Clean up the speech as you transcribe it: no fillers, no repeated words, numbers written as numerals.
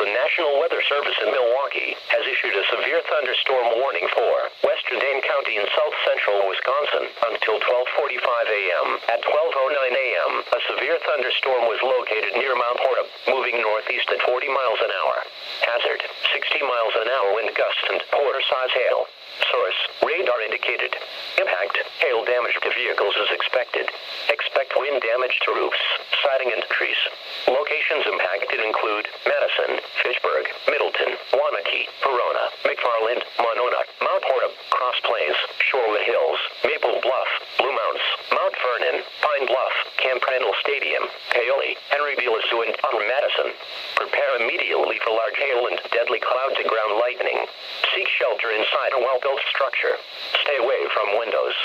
The National Weather Service in Milwaukee has issued a severe thunderstorm warning for western Dane County and south central Wisconsin until 12:45 a.m. At 12:09 a.m., a severe thunderstorm was located near Mount Horeb, moving northeast at 40 miles an hour. Hazard, 60 miles an hour wind gusts and quarter-size hail. Source, radar indicated. Impact, hail damage to vehicles is expected. Expect wind damage to roofs, siding and trees. Locations impacted include Madison, Fitchburg, Middleton, Waunakee, Verona, McFarland, Monona, Mount Horeb, Cross Plains, Shorewood Hills, Maple Bluff, Blue Mountains, Mount Vernon, Pine Bluff, Camp Randall Stadium, Paoli, Henryville, and Upper Madison. Prepare immediately for large hail and deadly cloud-to-ground lightning. Seek shelter inside a well-built structure. Stay away from windows.